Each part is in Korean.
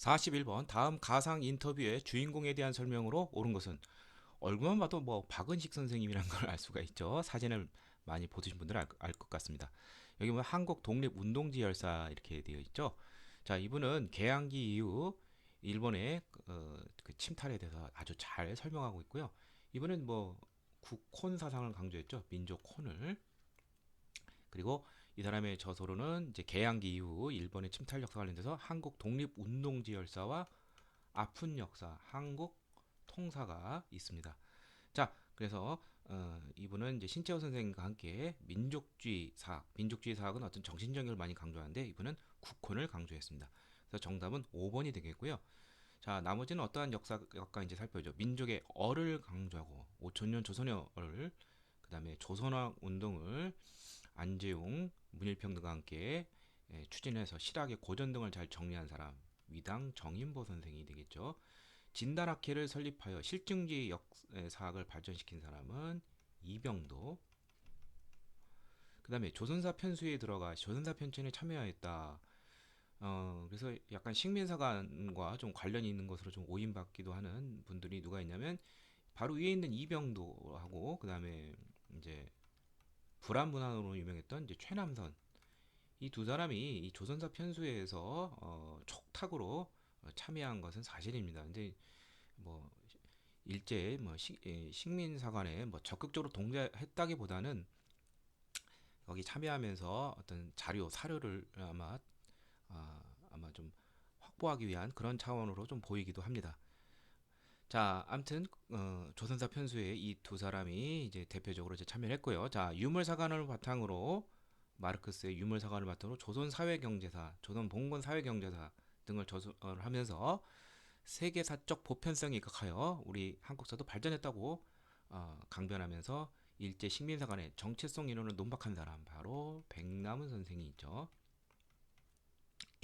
41번 다음 가상 인터뷰의 주인공에 대한 설명으로 옳은 것은 얼굴만 봐도 뭐 박은식 선생님이란 걸 알 수가 있죠. 사진을 많이 보신 분들은 알 것 같습니다. 여기 보면 한국 독립운동지 열사 이렇게 되어 있죠. 자, 이분은 개항기 이후 일본의 그 침탈에 대해서 아주 잘 설명하고 있고요. 이분은 뭐 국혼 사상을 강조했죠. 민족혼을. 그리고 이 사람의 저서로는 이제 개항기 이후 일본의 침탈 역사 관련돼서 한국 독립운동지 열사와 아픈 역사, 한국 통사가 있습니다. 자, 그래서 이분은 이제 신채호 선생님과 함께 민족주의 사학, 민족주의 사학은 어떤 정신정의를 많이 강조하는데 이분은 국혼을 강조했습니다. 그래서 정답은 5번이 되겠고요. 자, 나머지는 어떠한 역사학과인지 살펴보죠. 민족의 어를 강조하고 5천년 조선의 어를, 그다음에 조선학 운동을 안재웅, 문일평 등과 함께 추진해서 실학의 고전 등을 잘 정리한 사람, 위당 정인보 선생이 되겠죠. 진달학회를 설립하여 실증주의 역사학을 발전시킨 사람은 이병도. 그 다음에 조선사 편수에 들어가 조선사 편찬에 참여하였다. 그래서 약간 식민사관과 좀 관련이 있는 것으로 좀 오인받기도 하는 분들이 누가 있냐면 바로 위에 있는 이병도하고 그 다음에 이제 불안문안으로 유명했던 이제 최남선, 이 두 사람이 이 조선사 편수회에서 촉탁으로 참여한 것은 사실입니다. 근데 뭐 일제 뭐 식민사관에 뭐 적극적으로 동조했다기보다는 거기 참여하면서 어떤 자료 사료를 아마 좀 확보하기 위한 그런 차원으로 좀 보이기도 합니다. 자, 아무튼 조선사 편수에 이 두 사람이 이제 대표적으로 이제 참여를 했고요. 자, 유물사관을 바탕으로 마르크스의 유물사관을 바탕으로 조선 사회경제사, 조선 봉건 사회경제사 등을 조선을 하면서 세계사적 보편성에 입각하여 우리 한국사도 발전했다고 강변하면서 일제 식민사관의 정체성 이론을 논박한 사람 바로 백남은 선생이 있죠.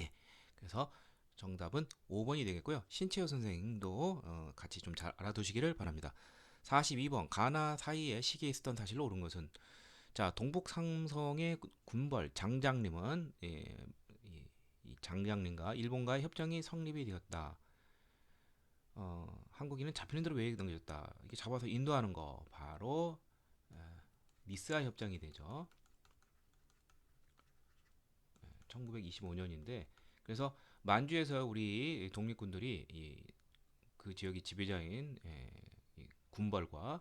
예, 그래서 정답은 5번이 되겠고요. 신채호 선생도 같이 좀 잘 알아두시기를 바랍니다. 42번 가나 사이에 시기에 있었던 사실로 옳은 것은 자 동북 삼성의 군벌 장장님은 이 장장님과 일본과의 협정이 성립이 되었다. 한국인은 잡히는 대로 왜 넘겨졌다. 이게 잡아서 인도하는 거 바로 니스아 협정이 되죠. 1925년인데 그래서 만주에서 우리 독립군들이 그 지역의 지배자인 이 군벌과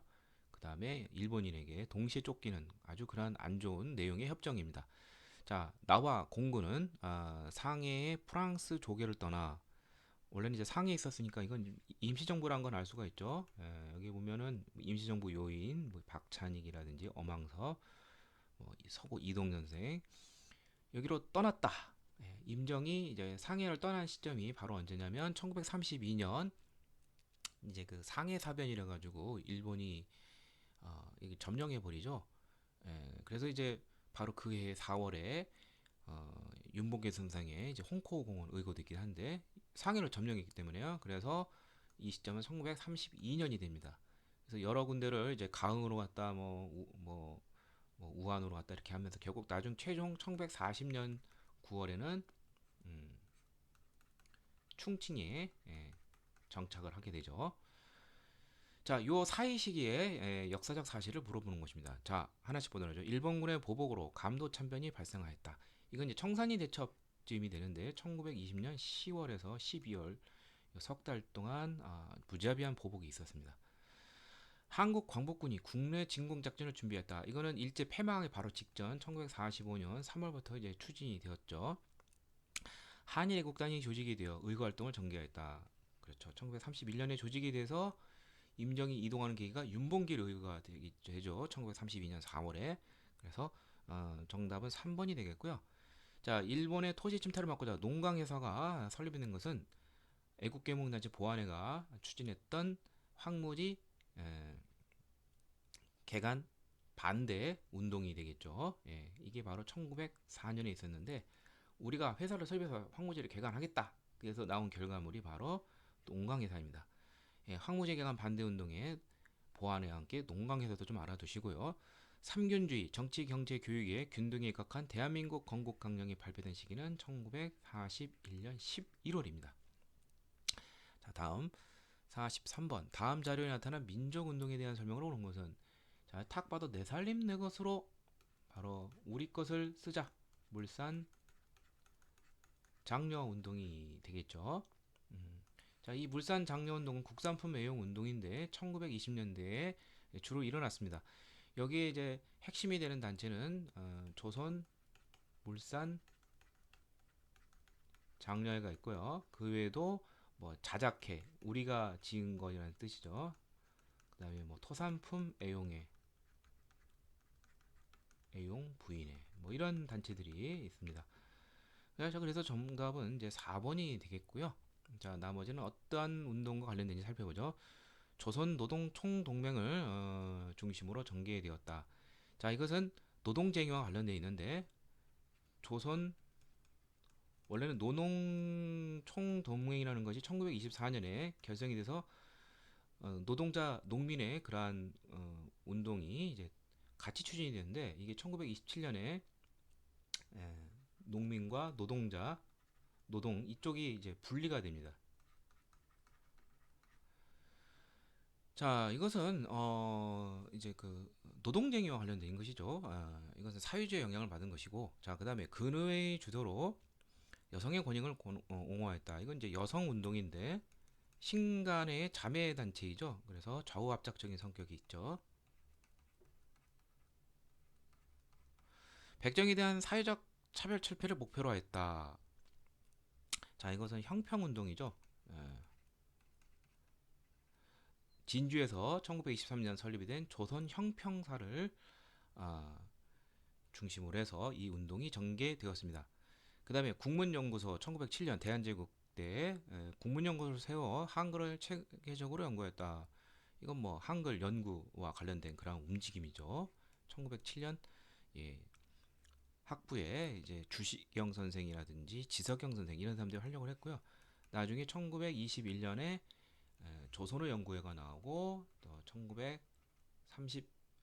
그 다음에 일본인에게 동시에 쫓기는 아주 그러한 안 좋은 내용의 협정입니다. 자, 나와 공군은 상해의 프랑스 조계를 떠나 원래는 이제 상해에 있었으니까 이건 임시정부란 건 알 수가 있죠. 여기 보면은 임시정부 요인 뭐 박찬익이라든지 엄황서, 뭐 서구 이동전생 여기로 떠났다. 임정이 이제 상해를 떠난 시점이 바로 언제냐면 1932년 이제 그 상해 사변이라 가지고 일본이 이게 점령해 버리죠. 그래서 이제 바로 그해 4월에 윤봉계 선상에 이제 홍코 공원 의거도 있긴 한데 상해를 점령했기 때문에요. 그래서 이 시점은 1932년이 됩니다. 그래서 여러 군데를 이제 가흥으로 갔다 뭐 우한으로 갔다 이렇게 하면서 결국 나중 최종 1940년 9월에는 충칭에 정착을 하게 되죠. 자, 요 사이 시기에 역사적 사실을 물어보는 것입니다. 자, 하나씩 보도록 하죠. 일본군의 보복으로 감도 참변이 발생하였다. 이건 이제 청산리 대첩쯤이 되는데 1920년 10월에서 12월 석 달 동안 무자비한 보복이 있었습니다. 한국 광복군이 국내 진공 작전을 준비했다. 이거는 일제 패망의 바로 직전 1945년 3월부터 이제 추진이 되었죠. 한일 애국단이 조직이 되어 의거 활동을 전개했다. 그렇죠. 1931년에 조직이 돼서 임정이 이동하는 계기가 윤봉길 의거가 되죠. 1932년 4월에. 그래서 정답은 3번이 되겠고요. 자, 일본의 토지 침탈을 막고자 농강회사가 설립된 것은 애국개몽단체 보안회가 추진했던 황무지 에, 개간 반대 운동이 되겠죠. 예, 이게 바로 1904년에 있었는데 우리가 회사를 설립해서 황무지를 개간하겠다. 그래서 나온 결과물이 바로 농강회사입니다. 예, 황무지 개간 반대 운동에 보안회와 함께 농강회사도 좀 알아두시고요. 삼균주의, 정치, 경제, 교육에 균등에 입각한 대한민국 건국강령이 발표된 시기는 1941년 11월입니다. 자, 다음 43번. 다음 자료에 나타난 민족운동에 대한 설명으로 옳은 것은, 자, 탁 봐도 내 살림 내 것으로 바로 우리 것을 쓰자. 물산 장려 운동이 되겠죠. 자, 이 물산 장려 운동은 국산품 애용 운동인데 1920년대에 주로 일어났습니다. 여기에 이제 핵심이 되는 단체는 조선 물산 장려회가 있고요. 그 외에도 뭐 자작회, 우리가 지은 거라는 뜻이죠. 그다음에 뭐 토산품 애용회, 애용 부인회, 뭐 이런 단체들이 있습니다. 그래서 정답은 이제 4번이 되겠고요. 자, 나머지는 어떠한 운동과 관련된지 살펴보죠. 조선 노동 총동맹을 중심으로 전개되었다. 자, 이것은 노동쟁의와 관련되어 있는데, 조선 원래는 노농 총동맹이라는 것이 1924년에 결성이 돼서 노동자 농민의 그러한 운동이 이제 같이 추진이 되는데, 이게 1927년에 농민과 노동자 노동 이쪽이 이제 분리가 됩니다. 자, 이것은 이제 그 노동쟁의와 관련된 것이죠. 이것은 사회주의 영향을 받은 것이고, 자, 그다음에 근의회 주도로 여성의 권익을 옹호했다. 이건 이제 여성 운동인데 신간의 자매 단체이죠. 그래서 좌우압작적인 성격이 있죠. 백정에 대한 사회적 차별 철폐를 목표로 했다. 자, 이것은 형평운동이죠. 진주에서 1923년 설립이 된 조선 형평사를 아, 중심으로 해서 이 운동이 전개되었습니다. 그 다음에 국문연구소 1907년 대한제국 때 국문연구소를 세워 한글을 체계적으로 연구했다. 이건 뭐 한글 연구와 관련된 그런 움직임이죠. 1907년 예, 학부에 이제 주시경 선생이라든지 지석영 선생 이런 사람들이 활용을 했고요. 나중에 1921년에 조선어 연구회가 나오고 또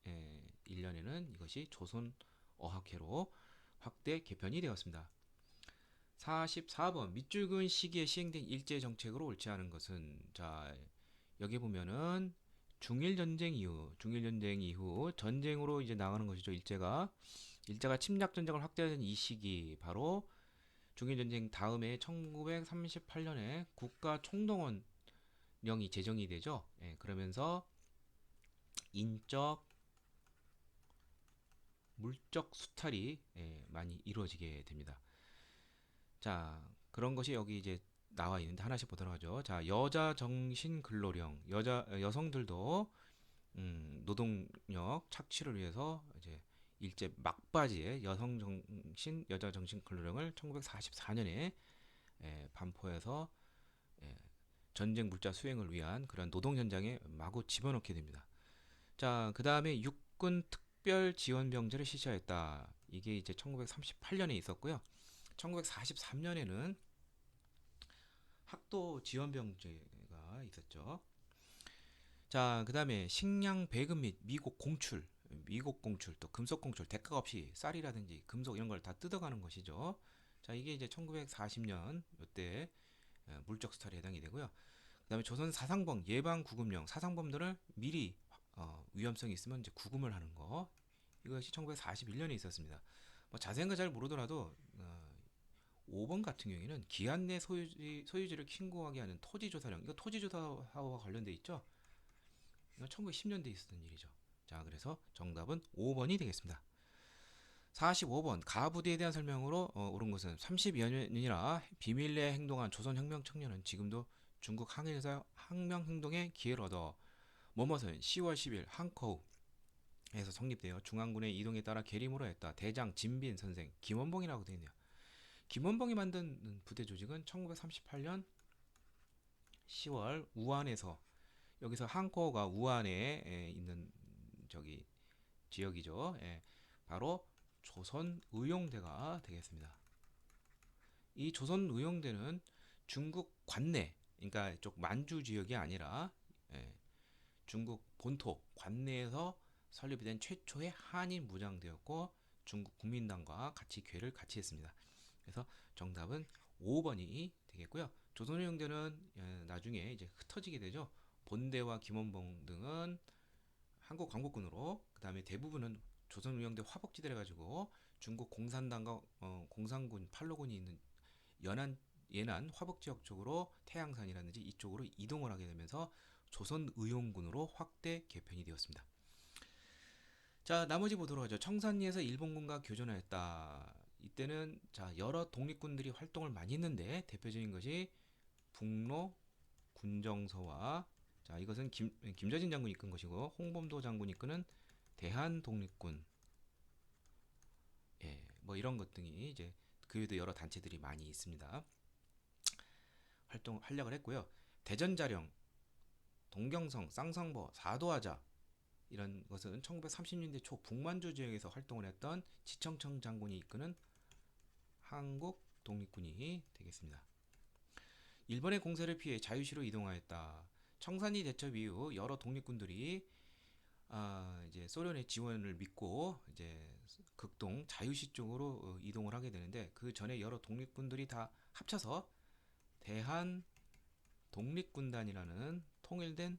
1931년에는 이것이 조선어학회로 확대 개편이 되었습니다. 44번 밑줄근 시기에 시행된 일제 정책으로 옳지 않은 것은, 자, 여기 보면은 중일 전쟁 이후 전쟁으로 이제 나가는 것이죠. 일제가 침략 전쟁을 확대하는 이 시기, 바로 중일 전쟁 다음에 1938년에 국가 총동원령이 제정이 되죠. 예, 그러면서 인적 물적 수탈이 많이 이루어지게 됩니다. 자, 그런 것이 여기 이제 나와 있는데 하나씩 보도록 하죠. 자, 여자 정신 근로령, 여성들도 노동력 착취를 위해서 이제 일제 막바지에 여자 정신 근로령을 1944년에 반포해서 전쟁 물자 수행을 위한 그런 노동 현장에 마구 집어넣게 됩니다. 자, 그 다음에 육군 특별 지원병제를 실시하였다. 이게 이제 1938년에 있었고요. 1943년에는 학도 지원병제가 있었죠. 자, 그 다음에 식량 배급 및 미국 공출, 또 금속 공출, 대가 없이 쌀이라든지 금속 이런 걸 다 뜯어가는 것이죠. 자, 이게 이제 1940년 이때 물적 수탈에 해당이 되고요. 그 다음에 조선 사상범 예방 구금령, 사상범들을 미리 위험성이 있으면 이제 구금을 하는 거. 이것이 1941년에 있었습니다. 뭐 자세한 거 잘 모르더라도 5번 같은 경우에는 기한 내 소유지를 신고하게 하는 토지조사령, 이거 토지조사와 관련돼 있죠. 이거 1910년대에 있었던 일이죠. 자, 그래서 정답은 5번이 되겠습니다. 45번 가부대에 대한 설명으로 옳은 것은 30여 년이나 비밀리에 행동한 조선혁명 청년은 지금도 중국 항해에서 혁명행동의 기회를 얻어 뭐뭇은 10월 10일 항커우에서 성립되어 중앙군의 이동에 따라 계림으로 했다. 대장 진빈 선생 김원봉이라고 되어 있네요. 김원봉이 만든 부대 조직은 1938년 10월 우한에서, 여기서 항코가 우한에 있는 저기 지역이죠. 바로 조선의용대가 되겠습니다. 이 조선의용대는 중국 관내, 그러니까 이쪽 만주 지역이 아니라 중국 본토 관내에서 설립이 된 최초의 한인 무장대였고 중국 국민당과 같이 괴를 같이 했습니다. 그래서 정답은 5번이 되겠고요. 조선의용대는 나중에 이제 흩어지게 되죠. 본대와 김원봉 등은 한국 광복군으로, 그 다음에 대부분은 조선의용대 화복지대를 가지고 중국 공산당과 공산군 팔로군이 있는 예난 화북지역 쪽으로 태양산이라든지 이쪽으로 이동을 하게 되면서 조선의용군으로 확대 개편이 되었습니다. 자, 나머지 보도록 하죠. 청산리에서 일본군과 교전하였다. 이때는 자, 여러 독립군들이 활동을 많이 했는데 대표적인 것이 북로 군정서와, 자, 이것은 김저진 장군이 이끈 것이고, 홍범도 장군이 이끄는 대한독립군, 뭐 이런 것 등이 이제 그 외에도 여러 단체들이 많이 있습니다. 활약을 했고요. 대전자령, 동경성, 쌍성보, 사도하자 이런 것은 1930년대 초 북만주 지역에서 활동을 했던 지청청 장군이 이끄는 한국 독립군이 되겠습니다. 일본의 공세를 피해 자유시로 이동하였다. 청산리 대첩 이후 여러 독립군들이 이제 소련의 지원을 믿고 이제 극동 자유시 쪽으로 이동을 하게 되는데, 그 전에 여러 독립군들이 다 합쳐서 대한 독립군단이라는 통일된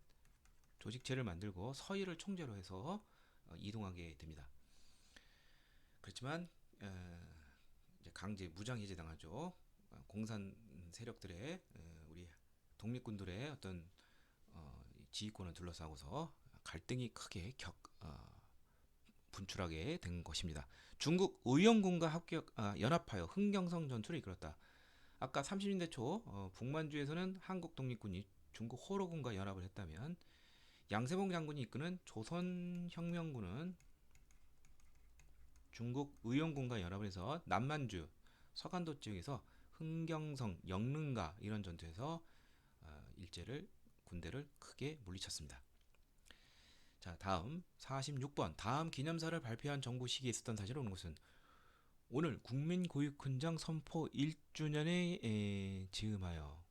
조직체를 만들고 서희를 총재로 해서 이동하게 됩니다. 그렇지만 이제 강제 무장 해제당하죠. 공산 세력들의 우리 독립군들의 어떤 지휘권을 둘러싸고서 갈등이 크게 분출하게 된 것입니다. 중국 의용군과 연합하여 흥경성 전투를 이끌었다. 아까 30년대 초 북만주에서는 한국 독립군이 중국 호로군과 연합을 했다면, 양세봉 장군이 이끄는 조선혁명군은 중국 의용군과 연합을 해서 남만주, 서간도 지역에서 흥경성, 영릉가 이런 전투에서 군대를 크게 물리쳤습니다. 자, 다음 46번. 다음 기념사를 발표한 정부 시기에 있었던 사실을 오는 것은 오늘 국민교육헌장 선포 1주년에 즈음하여.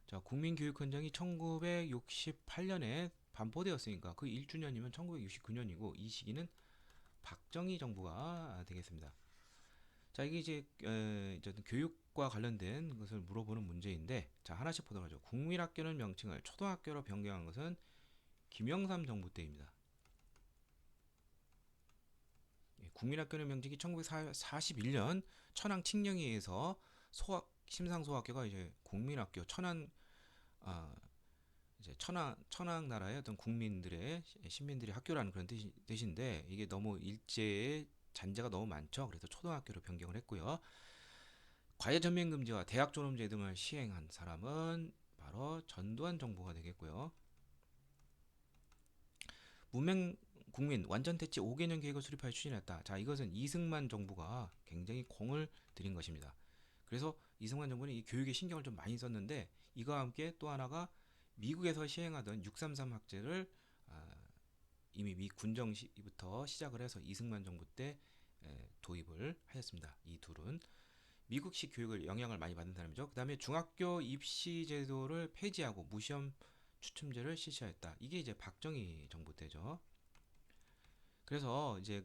자, 국민교육헌장이 1968년에 반포되었으니까 그 1주년이면 1969년이고, 이 시기는 박정희 정부가 되겠습니다. 자, 이게 이제 교육과 관련된 것을 물어보는 문제인데, 자, 하나씩 보도록 하죠. 국민학교는 명칭을 초등학교로 변경한 것은 김영삼 정부 때입니다. 국민학교는 명칭이 1941년 천안 칙령회에서 심상소학교가 이제 국민학교, 이제 천황 나라의 어떤 국민들의 시민들의 학교라는 그런 뜻인데, 이게 너무 일제의 잔재가 너무 많죠. 그래서 초등학교로 변경을 했고요. 과외 전면 금지와 대학 졸업제 등을 시행한 사람은 바로 전두환 정부가 되겠고요. 문맹 국민 완전 퇴치 5개년 계획을 수립하여 추진했다. 자, 이것은 이승만 정부가 굉장히 공을 들인 것입니다. 그래서 이승만 정부는 이 교육에 신경을 좀 많이 썼는데, 이거와 함께 또 하나가 미국에서 시행하던 633 학제를 이미 미 군정 시부터 시작을 해서 이승만 정부 때 도입을 하였습니다. 이 둘은 미국식 교육을 영향을 많이 받은 사람이죠. 그 다음에 중학교 입시 제도를 폐지하고 무시험 추첨제를 실시하였다. 이게 이제 박정희 정부 때죠. 그래서 이제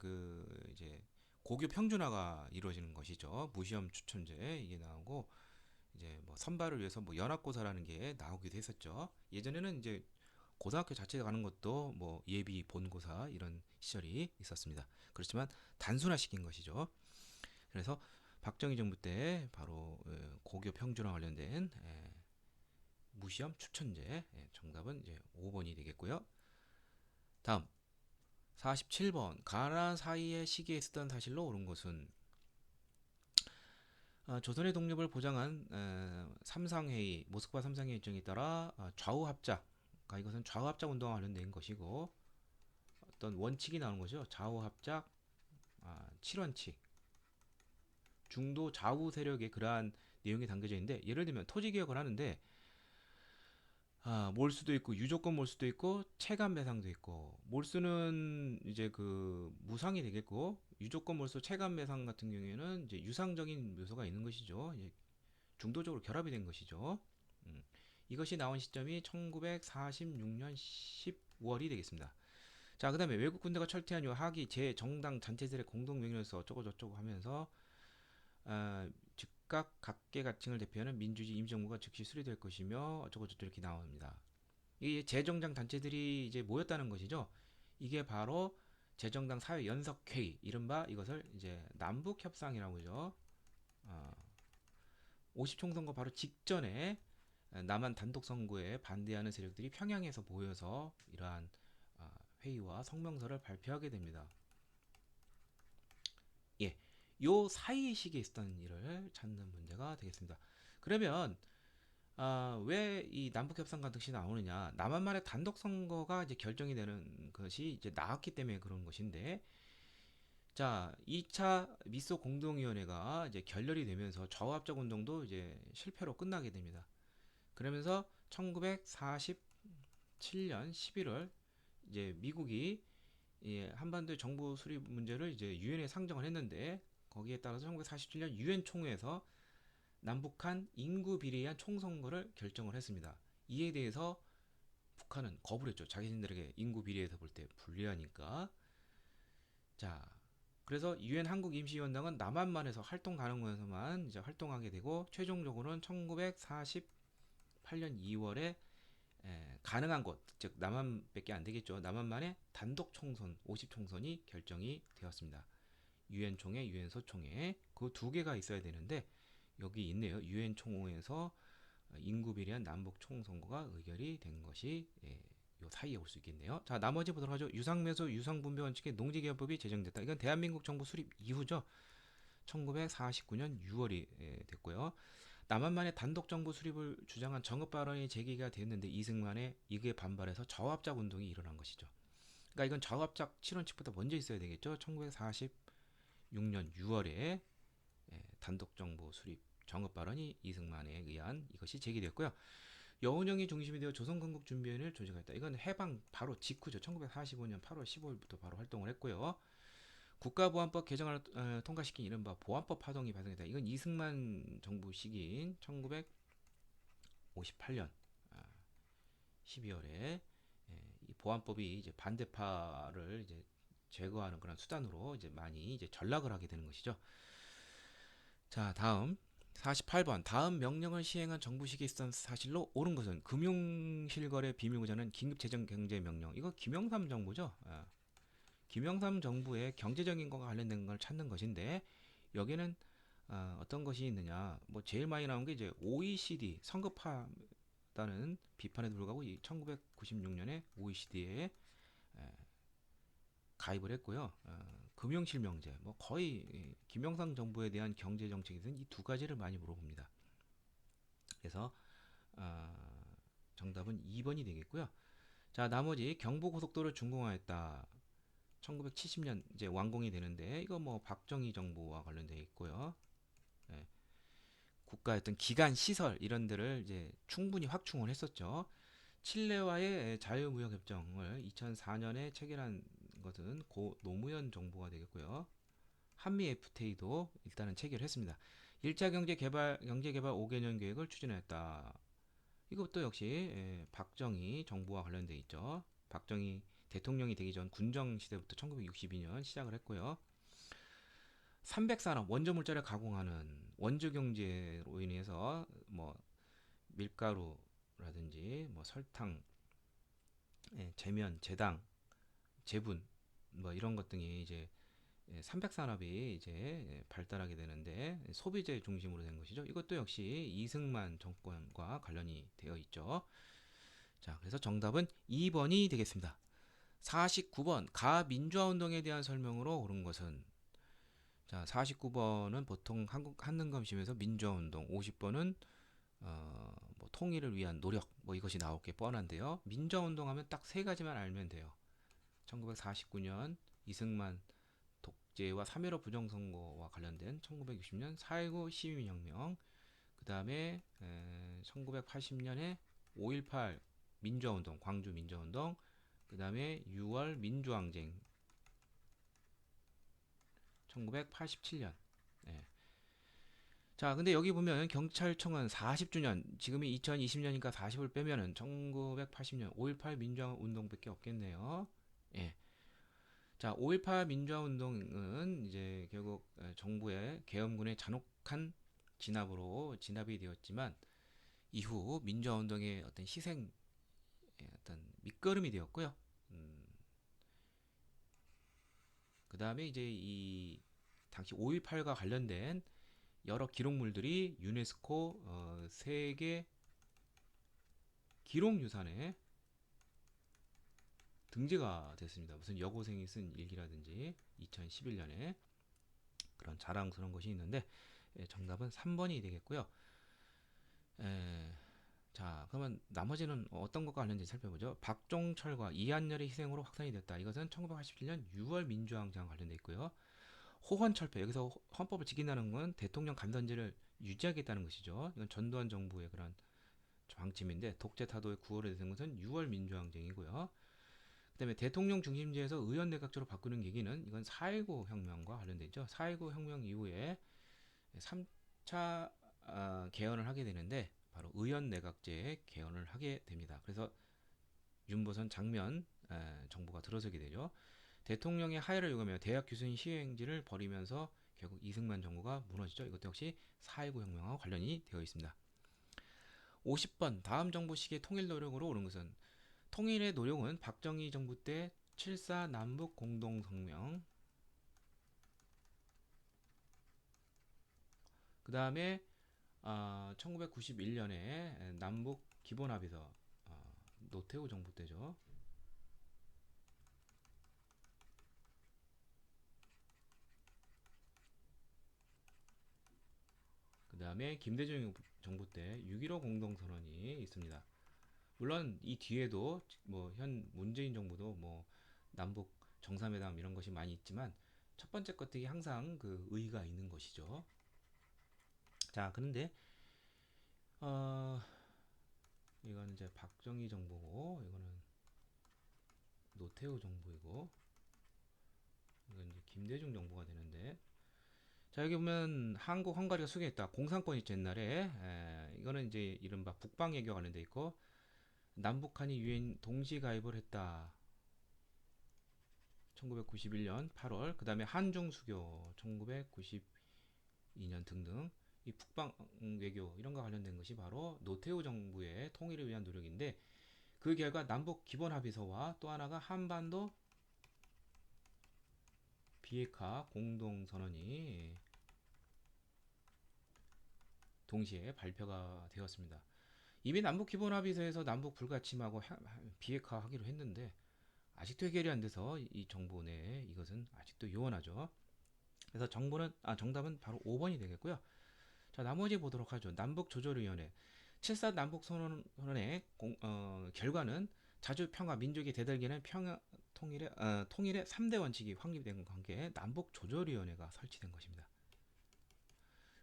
고교 평준화가 이루어지는 것이죠. 무시험 추첨제 이게 나오고, 이제 뭐 선발을 위해서 뭐 연합고사라는 게 나오기도 했었죠. 예전에는 이제 고등학교 자체에 가는 것도 뭐 예비 본고사 이런 시절이 있었습니다. 그렇지만 단순화시킨 것이죠. 그래서 박정희 정부 때 바로 고교 평준화 관련된 무시험 추천제, 정답은 이제 5번이 되겠고요. 다음 47번. 가나안 사이의 시기에 있었던 사실로 옳은 것은 조선의 독립을 보장한 삼상회의, 모스크바 삼상회의 일정에 따라 좌우합작, 그러니까 이것은 좌우합작 운동과 관련된 것이고, 어떤 원칙이 나오는 거죠. 좌우합작 7원칙, 중도 좌우 세력의 그러한 내용이 담겨져 있는데, 예를 들면 토지개혁을 하는데 몰수도 있고 유조건 몰수도 있고 체감 배상도 있고, 몰수는 이제 무상이 되겠고, 유조건 몰수 체감 배상 같은 경우에는 이제 유상적인 묘소가 있는 것이죠. 이제 중도적으로 결합이 된 것이죠. 이것이 나온 시점이 1946년 10월이 되겠습니다. 자, 그 다음에 외국 군대가 철퇴한 이후 하기 제 정당 잔체 세력 공동 명령에서 어쩌고 저쩌고 하면서 즉 각각 각계각층을 대표하는 민주주의 임시정부가 즉시 수립될 것이며 어쩌고저쩌고 이렇게 나옵니다. 이 재정당 단체들이 이제 모였다는 것이죠. 이게 바로 재정당 사회 연석회의, 이른바 이것을 이제 남북 협상이라고 하죠. 50 총선거 바로 직전에 남한 단독 선거에 반대하는 세력들이 평양에서 모여서 이러한 회의와 성명서를 발표하게 됩니다. 예, 요 사이 시기에 있었던 일을 찾는 문제가 되겠습니다. 그러면 왜 이 남북 협상 같은 것이 나오느냐? 남한만의 단독 선거가 이제 결정이 되는 것이 이제 나왔기 때문에 그런 것인데, 자, 2차 미소 공동위원회가 이제 결렬이 되면서 저합적 운동도 이제 실패로 끝나게 됩니다. 그러면서 1947년 11월 이제 미국이 한반도의 정부 수립 문제를 이제 유엔에 상정을 했는데, 거기에 따라서 1947년 유엔 총회에서 남북한 인구 비례에 의한 총선거를 결정을 했습니다. 이에 대해서 북한은 거부를 했죠. 자기들에게 인구 비례에서 볼 때 불리하니까. 자, 그래서 유엔 한국임시위원장은 남한만에서 활동 가능해서만 이제 활동하게 되고, 최종적으로는 1948년 2월에 가능한 곳, 즉 남한밖에 안 되겠죠. 남한만의 단독 총선, 50 총선이 결정이 되었습니다. 유엔 총회, 유엔 소총회 그 두 개가 있어야 되는데 여기 있네요. 유엔 총회에서 인구 비례한 남북 총선거가 의결이 된 것이 요 사이에 올 수 있겠네요. 자, 나머지 보도록 하죠. 유상매수 유상분배 원칙의 농지개발법이 제정됐다. 이건 대한민국 정부 수립 이후죠. 1949년 6월이 됐고요. 남한만의 단독 정부 수립을 주장한 정업 발언이 제기가 됐는데 이승만의 이게 반발해서 저합작 운동이 일어난 것이죠. 그러니까 이건 저합작 실현칙보다 먼저 있어야 되겠죠. 1946년 6월에 단독 정부 수립 정업 발언이 이승만에 의한 이것이 제기됐고요. 여운형이 중심이 되어 조선건국준비위원회를 조직했다. 이건 해방 바로 직후죠. 1945년 8월 15일부터 바로 활동을 했고요. 국가보안법 개정을 통과시킨 이른바 보안법 파동이 발생했다. 이건 이승만 정부 시기인 1958년 12월에 이 보안법이 이제 반대파를 이제 제거하는 그런 수단으로 이제 많이 이제 전락을 하게 되는 것이죠. 자, 다음 48번 다음 명령을 시행한 정부 시기에 있었던 사실로 옳은 것은 금융실거래 비밀구조는 긴급재정경제명령. 이거 김영삼 정부죠. 김영삼 정부의 경제적인 것과 관련된 걸 찾는 것인데 여기는 어떤 것이 있느냐. 뭐 제일 많이 나온 게 이제 OECD 성급하다는 비판에도 불구하고 1996년에 OECD에 가입을 했고요. 금융실명제, 뭐 거의 김영삼 정부에 대한 경제 정책에서는 이 두 가지를 많이 물어봅니다. 그래서 정답은 2번이 되겠고요. 자, 나머지 경부고속도로 준공하였다. 1970년 이제 완공이 되는데 이거 뭐 박정희 정부와 관련되어 있고요. 예, 국가의 어떤 기간 시설 이런 데를 이제 충분히 확충을 했었죠. 칠레와의 자유무역협정을 2004년에 체결한 것은 고 노무현 정부가 되겠고요. 한미 FTA도 일단은 체결했습니다. 1차 경제개발 5개년 계획을 추진했다. 이것도 역시 박정희 정부와 관련돼 있죠. 박정희 대통령이 되기 전 군정 시대부터 1962년 시작을 했고요. 300산업 원조 물자를 가공하는 원조 경제로 인해서 뭐 밀가루라든지 뭐 설탕, 제면, 제당, 제분 뭐 이런 것 등이 이제 300산업이 이제 발달하게 되는데 소비재 중심으로 된 것이죠. 이것도 역시 이승만 정권과 관련이 되어 있죠. 자, 그래서 정답은 2번이 되겠습니다. 49번 가민주화 운동에 대한 설명으로 옳은 것은 자, 49번은 보통 한능검심에서 민주화 운동, 50번은 뭐 통일을 위한 노력 뭐 이것이 나올 게 뻔한데요. 민주화 운동하면 딱 세 가지만 알면 돼요. 1949년 이승만 독재와 3.15 부정선거와 관련된 1960년 4.19 시민혁명, 그 다음에 1980년에 5.18 민주화운동, 광주 민주화운동, 그 다음에 6월 민주항쟁, 1987년. 예. 자, 근데 여기 보면 경찰청은 40주년, 지금이 2020년이니까 40을 빼면은 1980년 5.18 민주화운동밖에 없겠네요. 예. 자, 5.18 민주화운동은 이제 결국 정부의 계엄군의 잔혹한 진압이 되었지만 이후 민주화 운동의 어떤 희생, 어떤 밑거름이 되었고요. 그 다음에 이제 이 당시 5.18과 관련된 여러 기록물들이 유네스코 세계 기록유산에 등재가 됐습니다. 무슨 여고생이 쓴 일기라든지 2011년에 그런 자랑스러운 것이 있는데, 정답은 3번이 되겠고요. 자, 그러면 나머지는 어떤 것과 관련된지 살펴보죠. 박종철과 이한열의 희생으로 확산이 됐다. 이것은 1987년 6월 민주항쟁과 관련돼 있고요. 호헌철폐, 여기서 헌법을 지킨다는 건 대통령 간선제를 유지하겠다는 것이죠. 이건 전두환 정부의 그런 방침인데, 독재 타도의 9월에 된 것은 6월 민주항쟁이고요. 그 다음에 대통령 중심제에서 의원 내각제로 바꾸는 계기는 이건 4.19 혁명과 관련돼 있죠. 4.19 혁명 이후에 3차 개헌을 하게 되는데, 바로 의원 내각제에 개헌을 하게 됩니다. 그래서 윤보선 장면 정부가 들어서게 되죠. 대통령의 하야를 요구하며 대학 교수인 시행지를 벌이면서 결국 이승만 정부가 무너지죠. 이것도 역시 4.19 혁명과 관련이 되어 있습니다. 50번 다음 정부 시기의 통일 노력으로 오른 것은, 통일의 노력은 박정희 정부 때 7.4 남북 공동성명, 그 다음에 1991년에 남북 기본합의서, 노태우 정부 때죠. 그 다음에 김대중 정부 때 6.15 공동선언이 있습니다. 물론 이 뒤에도 뭐 현 문재인 정부도 뭐 남북 정상회담 이런 것이 많이 있지만, 첫 번째 것들이 항상 그 의의가 있는 것이죠. 자, 그런데 이거는 이제 박정희 정부고, 이거는 노태우 정부이고, 이건 이제 김대중 정부가 되는데, 자, 여기 보면 한국 헝가리가 수교했다. 공산권이 있죠, 옛날에. 이거는 이제 이른바 북방외교 관련돼 있고, 남북한이 유엔 동시 가입을 했다. 1991년 8월. 그 다음에 한중 수교 1992년 등등. 이 북방 외교 이런 거 관련된 것이 바로 노태우 정부의 통일을 위한 노력인데, 그 결과 남북 기본 합의서와 또 하나가 한반도 비핵화 공동 선언이 동시에 발표가 되었습니다. 이미 남북 기본 합의서에서 남북 불가침하고 비핵화하기로 했는데, 아직도 해결이 안 돼서 이 정부 내에 이것은 아직도 요원하죠. 그래서 정답은 바로 5번이 되겠고요. 자, 나머지 보도록 하죠. 남북조절위원회 7.4 남북선언의 결과는 자주평화 민족의 대달기는 평화 통일의 3대 원칙이 확립된 관계에 남북조절위원회가 설치된 것입니다.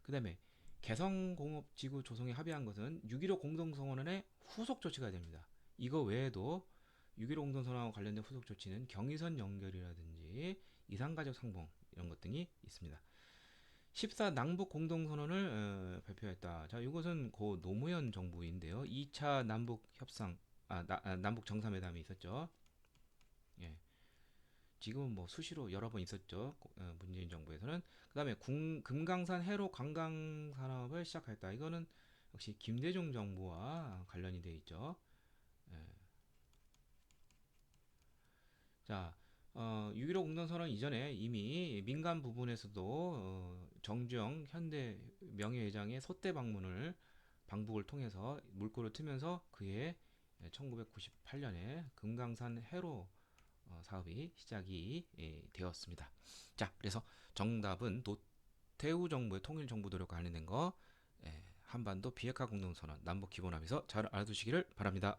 그 다음에 개성공업지구 조성에 합의한 것은 6.15 공동선언의 후속 조치가 됩니다. 이거 외에도 6.15 공동선언과 관련된 후속 조치는 경의선 연결이라든지 이산가족 상봉 이런 것 등이 있습니다. 14 남북 공동선언을 발표했다. 자, 이것은 고 노무현 정부인데요. 2차 남북 협상, 남북 정상회담이 있었죠. 예. 지금은 뭐 수시로 여러 번 있었죠. 문재인 정부에서는. 그 다음에 금강산 해로 관광 산업을 시작했다. 이거는 역시 김대중 정부와 관련이 돼 있죠. 예. 자, 6.15 공동선언 이전에 이미 민간 부분에서도 정주영 현대 명예회장의 소대 방북을 통해서 물꼬를 트면서 그해 1998년에 금강산 해로 사업이 시작이 되었습니다. 자, 그래서 정답은 노태우 정부의 통일 정부 노력과 관련된 거, 한반도 비핵화 공동선언, 남북 기본합의서 잘 알아두시기를 바랍니다.